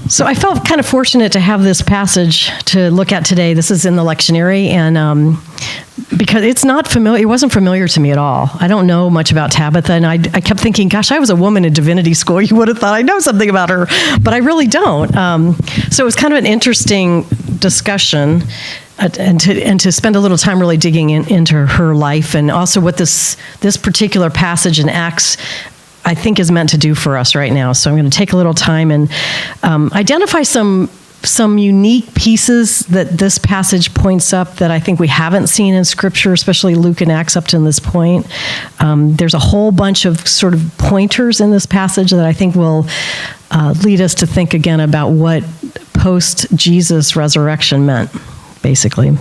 So I felt kind of fortunate to have this passage to look at today. This is in the lectionary, and because it's not familiar, it wasn't familiar to me at all. I don't know much about Tabitha, and I kept thinking, gosh, I was a woman in divinity school. You would have thought I know something about her, but I really don't. So it was kind of an interesting discussion, and to spend a little time really digging into her life, and also what this particular passage in Acts I think is meant to do for us right now. So I'm going to take a little time and identify some unique pieces that this passage points up that I think we haven't seen in Scripture, especially Luke and Acts up to this point. There's a whole bunch of sort of pointers in this passage that I think will lead us to think again about what post-Jesus resurrection meant, basically.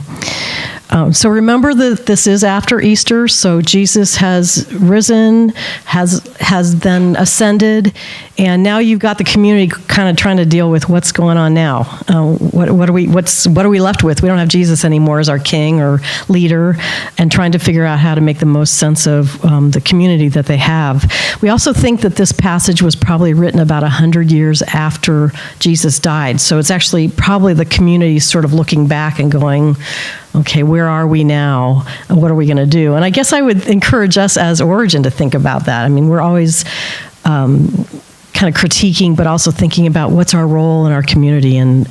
So remember that this is after Easter, so Jesus has risen, has then ascended, and now you've got the community kind of trying to deal with what's going on now. What are we left with? We don't have Jesus anymore as our king or leader, and trying to figure out how to make the most sense of the community that they have. We also think that this passage was probably written about 100 years after Jesus died, so it's actually probably the community sort of looking back and going, okay, where are we now? What are we going to do? And I guess I would encourage us as Origin to think about that. I mean, we're always kind of critiquing, but also thinking about what's our role in our community and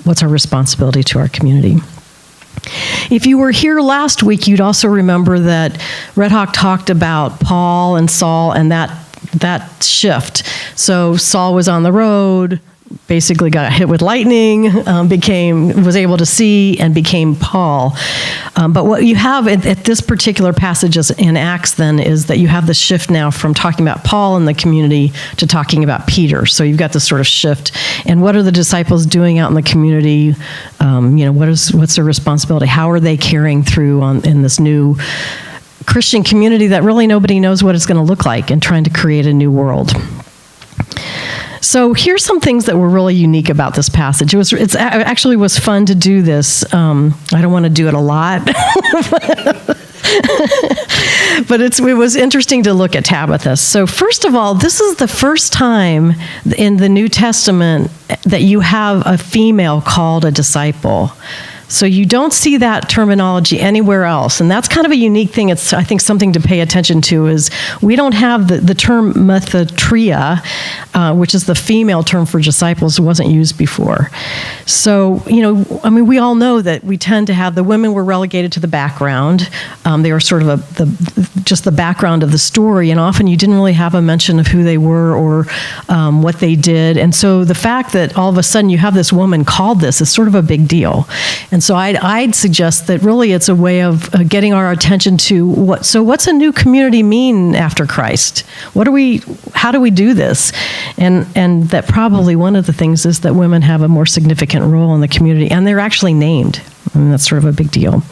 what's our responsibility to our community. If you were here last week, you'd also remember that Red Hawk talked about Paul and Saul and that shift. So Saul was on the road, basically got hit with lightning, was able to see, and became Paul. But what you have at this particular passage in Acts then is that you have the shift now from talking about Paul and the community to talking about Peter. So you've got this sort of shift. And what are the disciples doing out in the community? What's their responsibility? How are they carrying through in this new Christian community that really nobody knows what it's going to look like, and trying to create a new world? So here's some things that were really unique about this passage. It actually was fun to do this. I don't want to do it a lot, but it was interesting to look at Tabitha. So first of all, this is the first time in the New Testament that you have a female called a disciple. So you don't see that terminology anywhere else, and that's kind of a unique thing. It's, I think, something to pay attention to is we don't have the term methatria, which is the female term for disciples, wasn't used before. So, we all know that we tend to have the women were relegated to the background. They were sort of just the background of the story, and often you didn't really have a mention of who they were or what they did. And so the fact that all of a sudden you have this woman called this is sort of a big deal. And so I'd suggest that really it's a way of getting our attention to what's a new community mean after Christ? How do we do this? And that probably one of the things is that women have a more significant role in the community, and they're actually named. And that's sort of a big deal.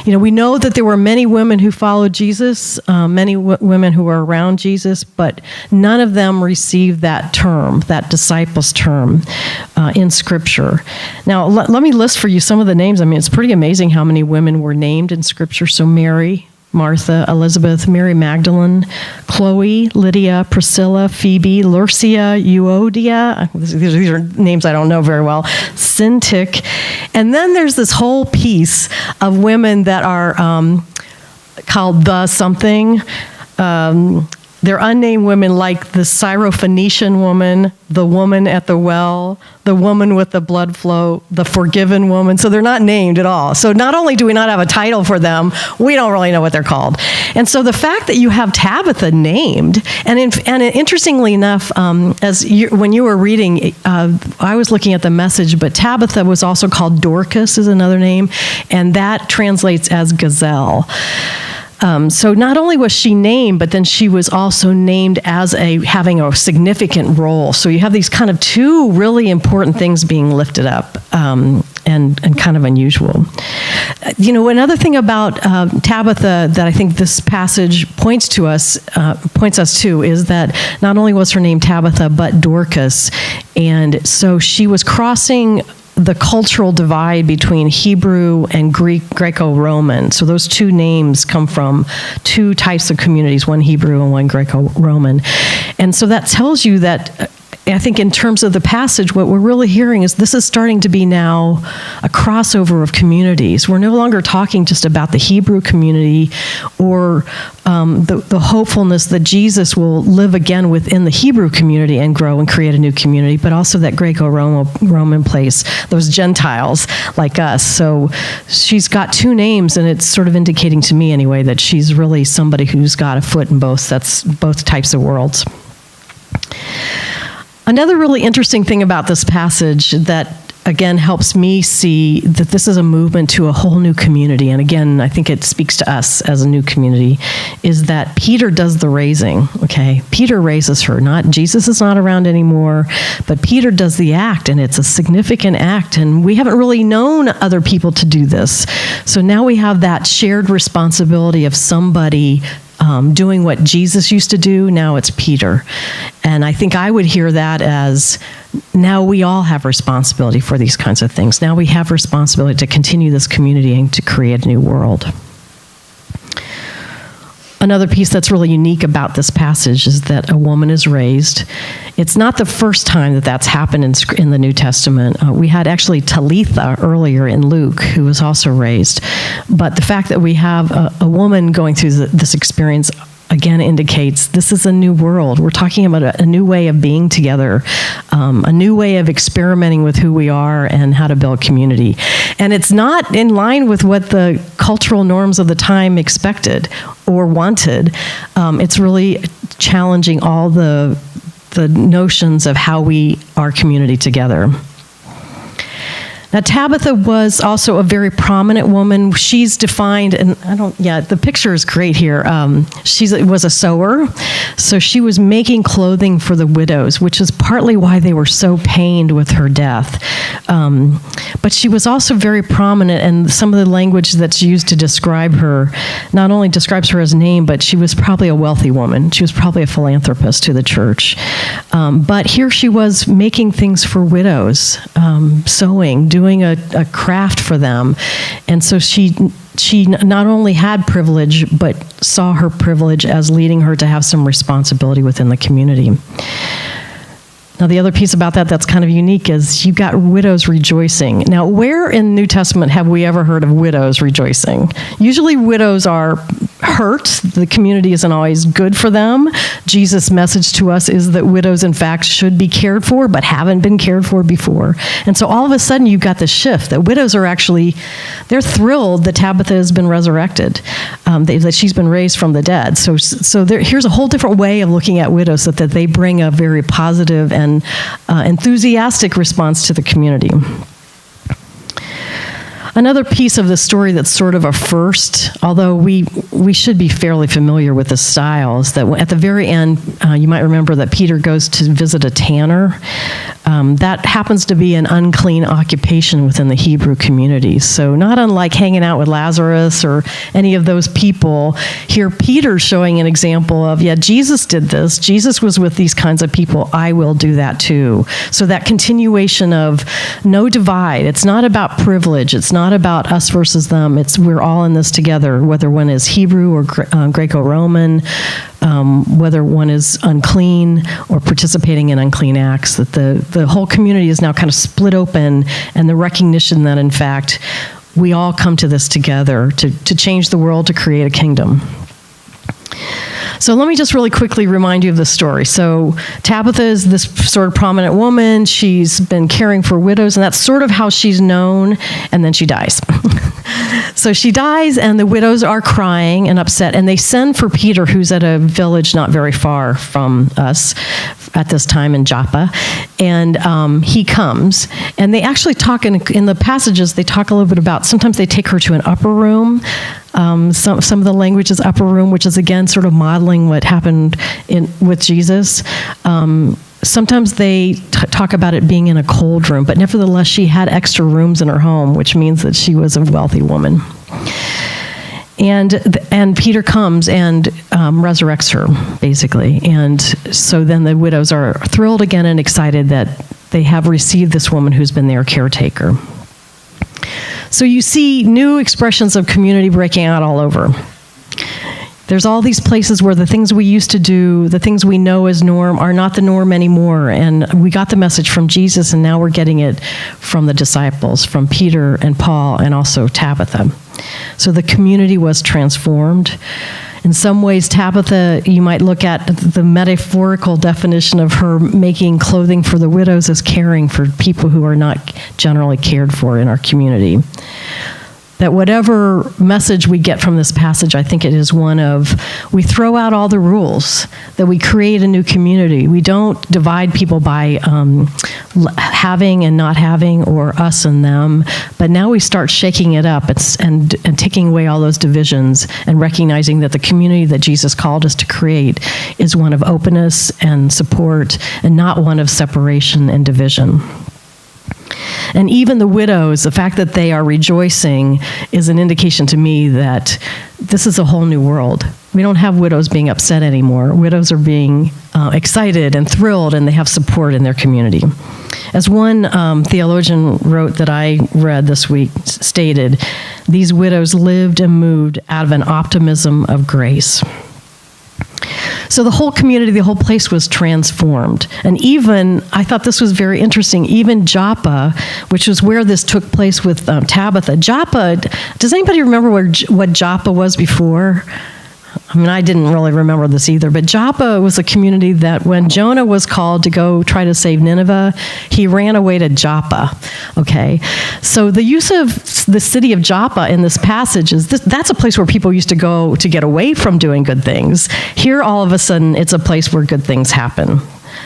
We know that there were many women who followed Jesus, many women who were around Jesus, but none of them received that term, that disciples term, in Scripture. Now, let me list for you some of the names. I mean, it's pretty amazing how many women were named in Scripture. So Mary, Martha, Elizabeth, Mary Magdalene, Chloe, Lydia, Priscilla, Phoebe, Lurcia, Euodia. These are names I don't know very well. Syntyche. And then there's this whole piece of women that are called the something. They're unnamed women like the Syrophoenician woman, the woman at the well, the woman with the blood flow, the forgiven woman. So they're not named at all. So not only do we not have a title for them, we don't really know what they're called. And so the fact that you have Tabitha named, and interestingly enough, when you were reading, I was looking at the Message, but Tabitha was also called Dorcas is another name, and that translates as gazelle. So not only was she named, but then she was also named as having a significant role. So you have these kind of two really important things being lifted up, and kind of unusual. Another thing about Tabitha that I think this passage points us to is that not only was her name Tabitha, but Dorcas, and so she was crossing the cultural divide between Hebrew and Greco-Roman. So those two names come from two types of communities, one Hebrew and one Greco-Roman. And so that tells you that I think in terms of the passage, what we're really hearing is this is starting to be now a crossover of communities. We're no longer talking just about the Hebrew community or the hopefulness that Jesus will live again within the Hebrew community and grow and create a new community, but also that Greco-Roman place, those Gentiles like us. So she's got two names, and it's sort of indicating to me anyway that she's really somebody who's got a foot in both. That's both types of worlds. Another really interesting thing about this passage that, again, helps me see that this is a movement to a whole new community, and again, I think it speaks to us as a new community, is that Peter does the raising, okay? Peter raises her. Jesus is not around anymore, but Peter does the act, and it's a significant act, and we haven't really known other people to do this. So now we have that shared responsibility of somebody doing what Jesus used to do. Now it's Peter. And I think I would hear that as, now we all have responsibility for these kinds of things. Now we have responsibility to continue this community and to create a new world. Another piece that's really unique about this passage is that a woman is raised. It's not the first time that that's happened in the New Testament. We had actually Tabitha earlier in Luke, who was also raised. But the fact that we have a woman going through this experience again indicates this is a new world. We're talking about a new way of being together, a new way of experimenting with who we are and how to build community. And it's not in line with what the cultural norms of the time expected or wanted. It's really challenging all the notions of how we are community together. Now, Tabitha was also a very prominent woman. She's defined, and the picture is great here. She was a sewer, so she was making clothing for the widows, which is partly why they were so pained with her death. But she was also very prominent, and some of the language that's used to describe her not only describes her as name, but she was probably a wealthy woman. She was probably a philanthropist to the church. But here she was making things for widows, sewing, doing a craft for them. And so she not only had privilege, but saw her privilege as leading her to have some responsibility within the community. Now, the other piece about that that's kind of unique is you've got widows rejoicing. Now, where in the New Testament have we ever heard of widows rejoicing? Usually widows are hurt. The community isn't always good for them. Jesus' message to us is that widows, in fact, should be cared for, but haven't been cared for before. And so all of a sudden, you've got this shift that widows are actually, they're thrilled that Tabitha has been resurrected, that she's been raised from the dead. So here's a whole different way of looking at widows, that they bring a very positive and enthusiastic response to the community. Another piece of the story that's sort of a first, although we should be fairly familiar with the style, is that at the very end, you might remember that Peter goes to visit a tanner. That happens to be an unclean occupation within the Hebrew community. So not unlike hanging out with Lazarus or any of those people, here Peter's showing an example of, Jesus did this. Jesus was with these kinds of people. I will do that too. So that continuation of no divide. It's not about privilege. It's not about us versus them. We're all in this together, whether one is Hebrew or Greco-Roman, whether one is unclean or participating in unclean acts, that the whole community is now kind of split open, and the recognition that, in fact, we all come to this together to change the world, to create a kingdom. So let me just really quickly remind you of the story. So Tabitha is this sort of prominent woman. She's been caring for widows, and that's sort of how she's known, and then she dies. So she dies, and the widows are crying and upset, and they send for Peter, who's at a village not very far from us at this time in Joppa, and he comes, and they actually talk in the passages, they talk a little bit about, sometimes they take her to an upper room. Some of the language is upper room, which is again sort of modeling what happened with Jesus. Sometimes they talk about it being in a cold room, but nevertheless, she had extra rooms in her home, which means that she was a wealthy woman. And Peter comes and resurrects her, basically. And so then the widows are thrilled again and excited that they have received this woman who's been their caretaker. So you see new expressions of community breaking out all over. There's all these places where the things we used to do, the things we know as norm, are not the norm anymore. And we got the message from Jesus, and now we're getting it from the disciples, from Peter and Paul, and also Tabitha. So the community was transformed. In some ways, Tabitha, you might look at the metaphorical definition of her making clothing for the widows as caring for people who are not generally cared for in our community. That whatever message we get from this passage, I think it is one of, we throw out all the rules, that we create a new community. We don't divide people by having and not having, or us and them, but now we start shaking it up and taking away all those divisions and recognizing that the community that Jesus called us to create is one of openness and support and not one of separation and division. And even the widows, the fact that they are rejoicing is an indication to me that this is a whole new world. We don't have widows being upset anymore. Widows are being excited and thrilled, and they have support in their community. As one theologian wrote that I read this week, stated, these widows lived and moved out of an optimism of grace. So the whole community, the whole place was transformed. And even, I thought this was very interesting, even Joppa, which was where this took place with Tabitha. Joppa, does anybody remember what Joppa was before? I mean, I didn't really remember this either, but Joppa was a community that when Jonah was called to go try to save Nineveh, he ran away to Joppa, okay? So the use of the city of Joppa in this passage is, that's a place where people used to go to get away from doing good things. Here, all of a sudden, it's a place where good things happen.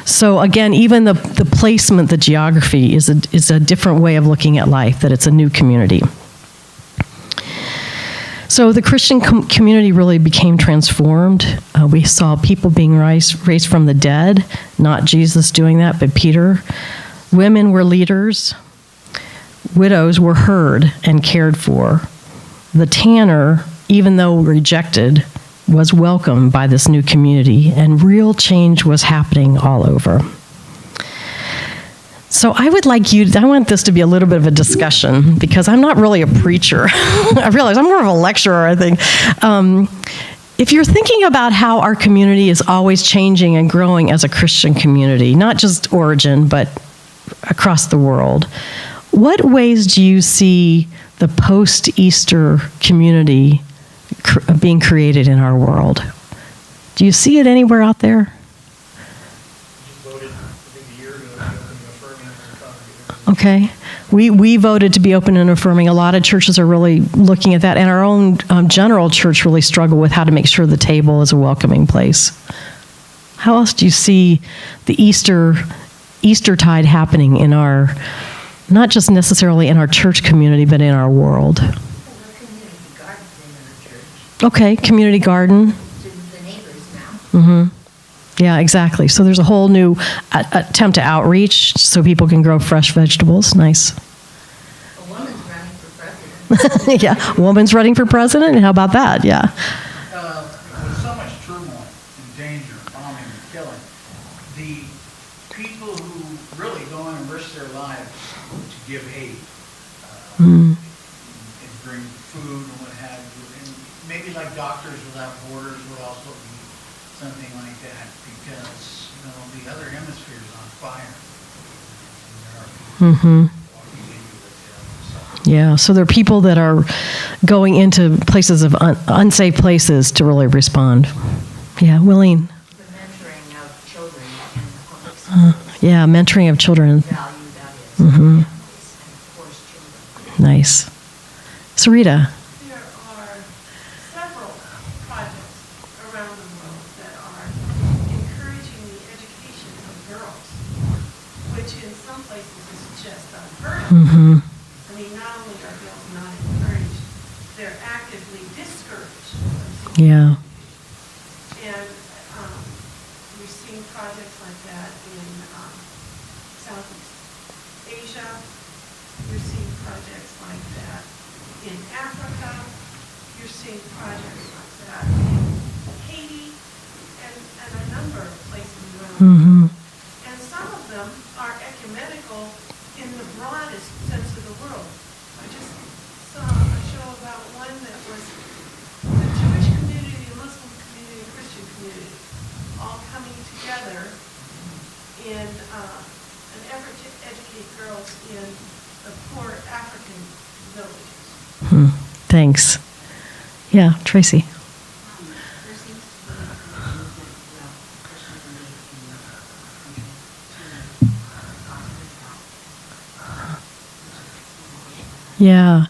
So again, even the placement, the geography is a different way of looking at life, that it's a new community. So the Christian community really became transformed. We saw people being raised from the dead, not Jesus doing that, but Peter. Women were leaders. Widows were heard and cared for. The tanner, even though rejected, was welcomed by this new community, and real change was happening all over. So I want this to be a little bit of a discussion, because I'm not really a preacher. I realize I'm more of a lecturer, I think. If you're thinking about how our community is always changing and growing as a Christian community, not just Origin, but across the world, what ways do you see the post-Easter community being created in our world? Do you see it anywhere out there? Okay. We voted to be open and affirming. A lot of churches are really looking at that, and our own general church really struggle with how to make sure the table is a welcoming place. How else do you see the Eastertide happening in our, not just necessarily in our church community, but in our world? Community gardens in our church. Okay, community garden. To the neighbors now. Mm-hmm. Yeah, exactly. So there's a whole new attempt to outreach so people can grow fresh vegetables. Nice. A woman's running for president. Yeah, woman's running for president? How about that? Yeah. With so much turmoil and danger, bombing and killing, the people who really go in and risk their lives to give aid, and bring food and what have you, and maybe like Doctors Without Borders would also be something like that, because the other hemisphere is on fire. Mm-hmm. Walking into it, Yeah, so there are people that are going into places of unsafe places to really respond. Yeah, Willeen. The mentoring of children in public schools. Yeah, mentoring of children. Value that is. Mm-hmm. Families and of course children. Nice. Sarita. There are several projects around the world that are encouraging the education of girls, which in some places is just unheard of. Mm-hmm. I mean, not only are girls not encouraged, they're actively discouraged from seeking Yeah. And we've seen projects like that in Southeast Asia. We've seen projects like that in Africa. You're seeing projects like that in Haiti and a number of places around the Mm-hmm. world. And some of them are ecumenical in the broadest sense of the world. I just saw a show about one that was the Jewish community, the Muslim an effort to educate girls in the poor African villages. Thanks. Yeah, Tracy. There seems to be a movement throughout Christian belief in the country to foster adoption. Yeah.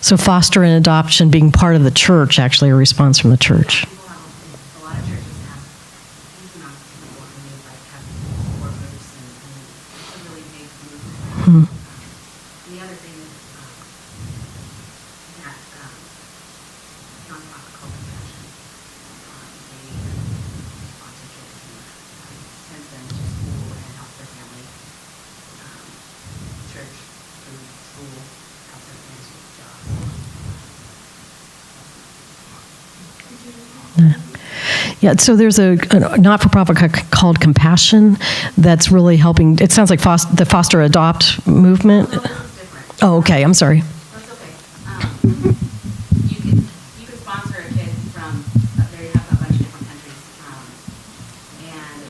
So foster and adoption being part of the church, actually a response from the church. People have, a lot of churches have huge amounts of people and they like have support groups and it's a really big movement. The other thing is that nonprofit called Compassion, they sponsor kids and send them to school and help their family. Church, food, school, help them finish jobs. Yeah, so there's a not-for-profit called Compassion that's really helping. It sounds like the foster adopt movement. Well, this is different. Oh, okay. I'm sorry. That's okay.